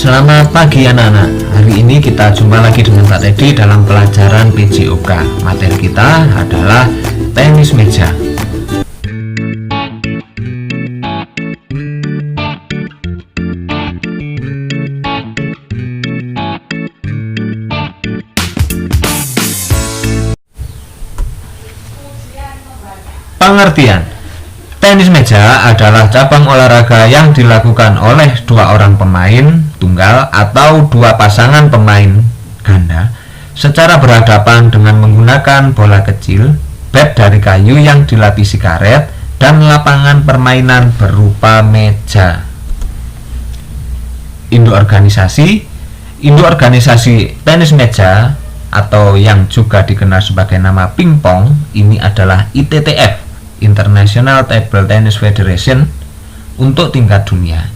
Selamat pagi anak-anak. Hari ini kita jumpa lagi dengan Pak Teddy dalam pelajaran PJOK. Materi kita adalah tenis meja. Pengertian: tenis meja adalah cabang olahraga yang dilakukan oleh dua orang pemain tunggal atau dua pasangan pemain ganda secara berhadapan dengan menggunakan bola kecil, bat dari kayu yang dilapisi karet, dan lapangan permainan berupa meja. Induk organisasi tenis meja atau yang juga dikenal sebagai nama pingpong ini adalah ITTF, International Table Tennis Federation untuk tingkat dunia,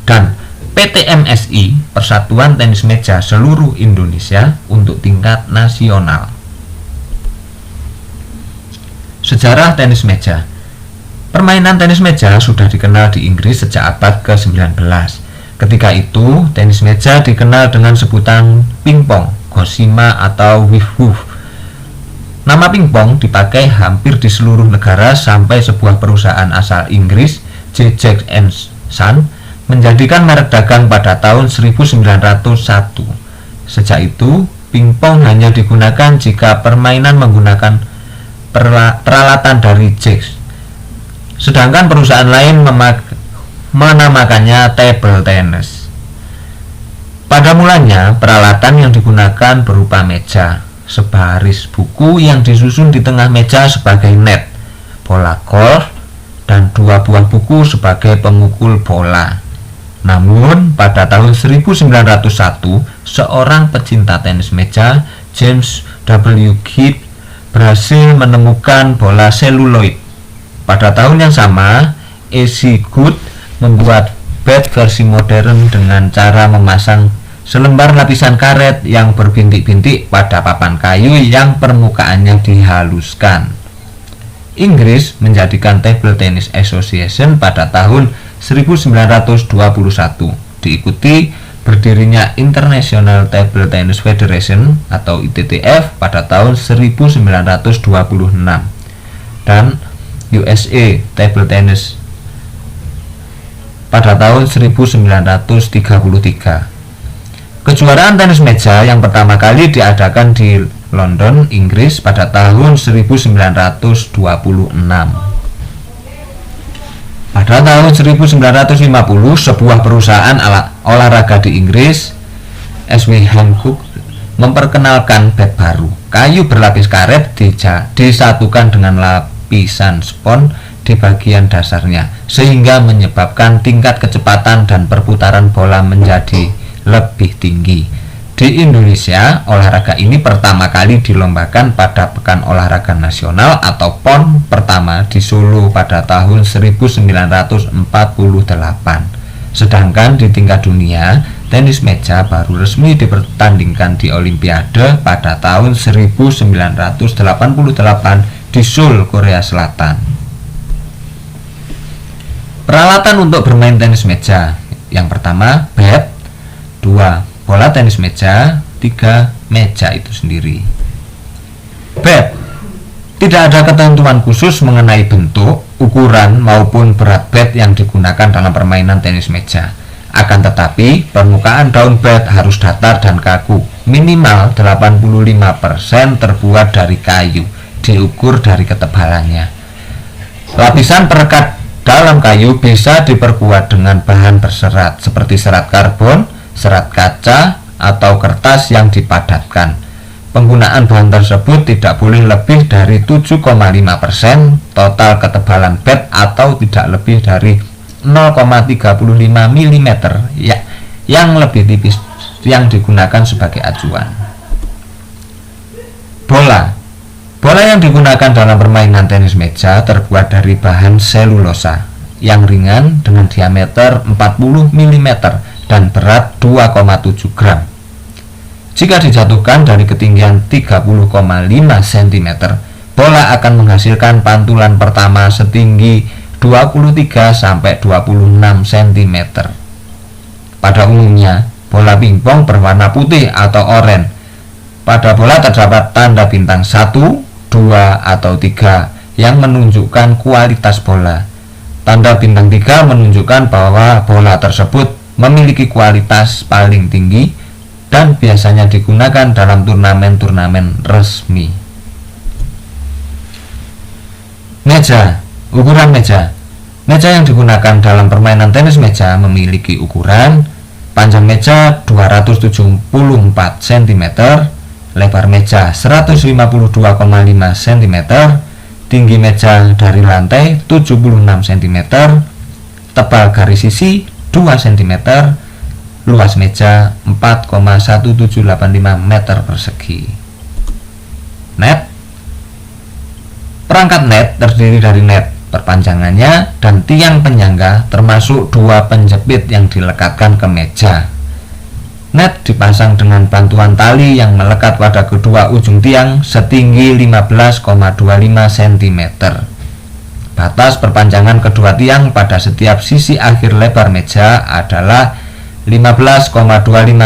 dan PTMSI, Persatuan Tenis Meja Seluruh Indonesia untuk tingkat nasional. Sejarah tenis meja. Permainan tenis meja sudah dikenal di Inggris sejak abad ke-19. Ketika itu, tenis meja dikenal dengan sebutan pingpong, gosima atau wif-wuf. Nama pingpong dipakai hampir di seluruh negara sampai sebuah perusahaan asal Inggris, J.J. Son, menjadikan merek dagang pada tahun 1901. Sejak itu, pingpong hanya digunakan jika permainan menggunakan peralatan dari Jacks. Sedangkan perusahaan lain menamakannya table tennis. Pada mulanya, peralatan yang digunakan berupa meja, sebaris buku yang disusun di tengah meja sebagai net, bola golf, dan dua buah buku sebagai pemukul bola. Namun, pada tahun 1901, seorang pecinta tenis meja, James W. Kidd, berhasil menemukan bola seluloid. Pada tahun yang sama, A.C. Good membuat bat versi modern dengan cara memasang selembar lapisan karet yang berbintik-bintik pada papan kayu yang permukaannya dihaluskan. Inggris menjadikan Table Tennis Association pada tahun 1921, diikuti berdirinya International Table Tennis Federation atau ITTF pada tahun 1926, dan USA Table Tennis pada tahun 1933. Kejuaraan tenis meja yang pertama kali diadakan di London, Inggris pada tahun 1926. Pada tahun 1950, sebuah perusahaan olahraga di Inggris, S.W. Hancock, memperkenalkan bat baru. Kayu berlapis karet disatukan dengan lapisan spons di bagian dasarnya, sehingga menyebabkan tingkat kecepatan dan perputaran bola menjadi lebih tinggi. Di Indonesia, olahraga ini pertama kali dilombakan pada Pekan Olahraga Nasional atau PON pertama di Solo pada tahun 1948. Sedangkan di tingkat dunia, tenis meja baru resmi dipertandingkan di Olimpiade pada tahun 1988 di Seoul, Korea Selatan. Peralatan untuk bermain tenis meja. Yang pertama, bat. 2. Bola tenis meja. 3. Meja itu sendiri. Bat. Tidak ada ketentuan khusus mengenai bentuk, ukuran, maupun berat bat yang digunakan dalam permainan tenis meja. Akan tetapi, permukaan daun bat harus datar dan kaku. Minimal 85% terbuat dari kayu, diukur dari ketebalannya. Lapisan perekat dalam kayu bisa diperkuat dengan bahan berserat seperti serat karbon, serat kaca, atau kertas yang dipadatkan. Penggunaan bahan tersebut tidak boleh lebih dari 7,5% total ketebalan bat atau tidak lebih dari 0,35 mm yang lebih tipis yang digunakan sebagai acuan. Bola yang digunakan dalam permainan tenis meja terbuat dari bahan selulosa yang ringan dengan diameter 40 mm dan berat 2,7 gram. Jika dijatuhkan dari ketinggian 30,5 cm, bola akan menghasilkan pantulan pertama setinggi 23-26 cm. Pada umumnya, bola pingpong berwarna putih atau oranye. Pada bola terdapat tanda bintang 1, 2, atau 3 yang menunjukkan kualitas bola. Tanda bintang 3 menunjukkan bahwa bola tersebut memiliki kualitas paling tinggi dan biasanya digunakan dalam turnamen-turnamen resmi. Meja. Ukuran meja. Meja yang digunakan dalam permainan tenis meja memiliki ukuran panjang meja 274 cm, lebar meja 152,5 cm, tinggi meja dari lantai 76 cm, tebal garis sisi 2 cm, luas meja 4,1785 meter persegi. Net. Perangkat net terdiri dari net perpanjangannya dan tiang penyangga termasuk 2 penjepit yang dilekatkan ke meja. Net dipasang dengan bantuan tali yang melekat pada kedua ujung tiang setinggi 15,25 cm. Batas perpanjangan kedua tiang pada setiap sisi akhir lebar meja adalah 15,25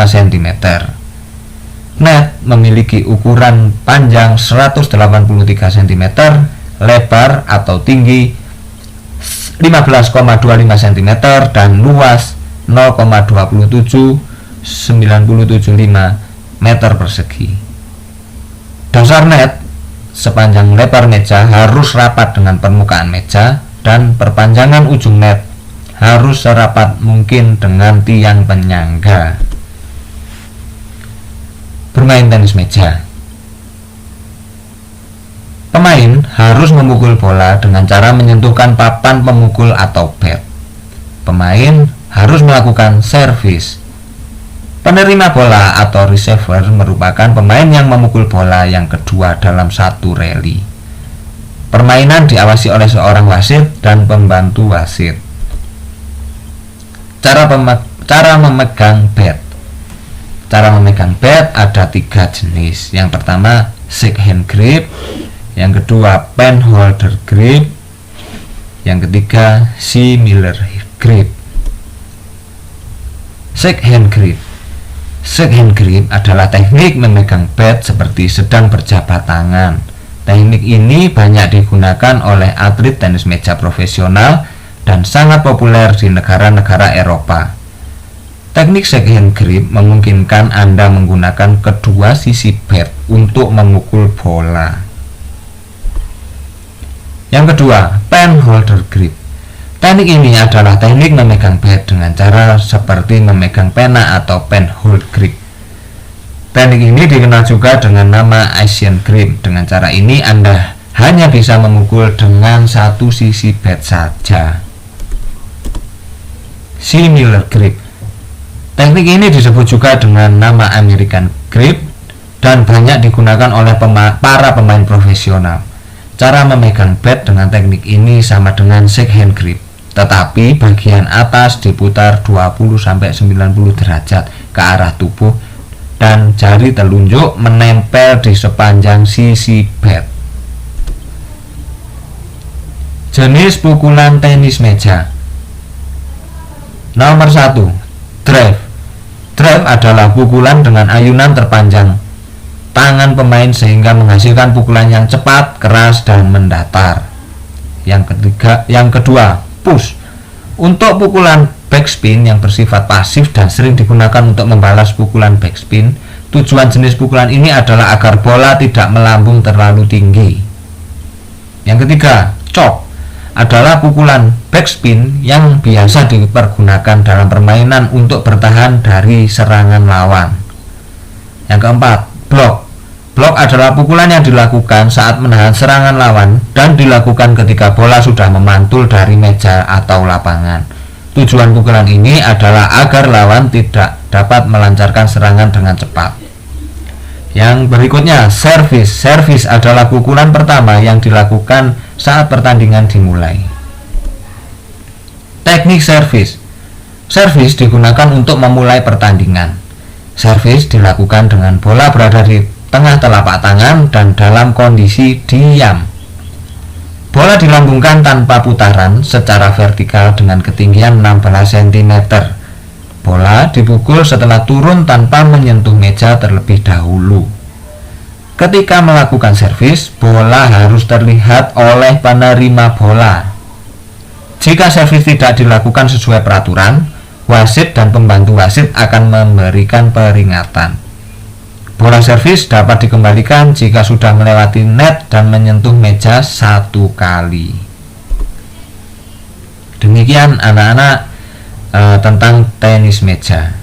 cm. Net memiliki ukuran panjang 183 cm, lebar atau tinggi 15,25 cm dan luas 0,27975 meter persegi. Dasar net sepanjang lebar meja harus rapat dengan permukaan meja dan perpanjangan ujung net harus serapat mungkin dengan tiang penyangga. Bermain tenis meja. Pemain harus memukul bola dengan cara menyentuhkan papan pemukul atau bat. Pemain harus melakukan servis. Penerima bola atau receiver merupakan pemain yang memukul bola yang kedua dalam satu rally. Permainan diawasi oleh seorang wasit dan pembantu wasit. Cara memegang bat. Cara memegang bat ada 3 jenis. Yang pertama, shake hand grip. Yang kedua, pen holder grip. Yang ketiga, similar grip. Shake hand grip. Shake hand grip adalah teknik memegang bat seperti sedang berjabat tangan. Teknik ini banyak digunakan oleh atlet tenis meja profesional dan sangat populer di negara-negara Eropa. Teknik shake hand grip memungkinkan Anda menggunakan kedua sisi bat untuk memukul bola. Yang kedua, pen holder grip. Teknik ini adalah teknik memegang bat dengan cara seperti memegang pena atau pen hold grip. Teknik ini dikenal juga dengan nama Asian grip. Dengan cara ini Anda hanya bisa memukul dengan satu sisi bat saja. Similar grip. Teknik ini disebut juga dengan nama American grip dan banyak digunakan oleh para pemain profesional. Cara memegang bat dengan teknik ini sama dengan shake hand grip, tetapi bagian atas diputar 20-90 derajat ke arah tubuh dan jari telunjuk menempel di sepanjang sisi bat. Jenis pukulan tenis meja. Nomor 1, drive. Drive adalah pukulan dengan ayunan terpanjang tangan pemain sehingga menghasilkan pukulan yang cepat, keras, dan mendatar. Yang kedua, push. Untuk pukulan backspin yang bersifat pasif dan sering digunakan untuk membalas pukulan backspin, tujuan jenis pukulan ini adalah agar bola tidak melambung terlalu tinggi. Yang ketiga, chop adalah pukulan backspin yang biasa dipergunakan dalam permainan untuk bertahan dari serangan lawan. Yang keempat, block. Blok adalah pukulan yang dilakukan saat menahan serangan lawan dan dilakukan ketika bola sudah memantul dari meja atau lapangan. Tujuan pukulan ini adalah agar lawan tidak dapat melancarkan serangan dengan cepat. Yang berikutnya, servis. Servis adalah pukulan pertama yang dilakukan saat pertandingan dimulai. Teknik servis. Servis digunakan untuk memulai pertandingan. Servis dilakukan dengan bola berada di tengah telapak tangan dan dalam kondisi diam. Bola dilambungkan tanpa putaran secara vertikal dengan ketinggian 16 cm. Bola dipukul setelah turun tanpa menyentuh meja terlebih dahulu. Ketika melakukan servis, bola harus terlihat oleh penerima bola. Jika servis tidak dilakukan sesuai peraturan, wasit dan pembantu wasit akan memberikan peringatan. Bola servis dapat dikembalikan jika sudah melewati net dan menyentuh meja 1 kali. Demikian anak-anak tentang tenis meja.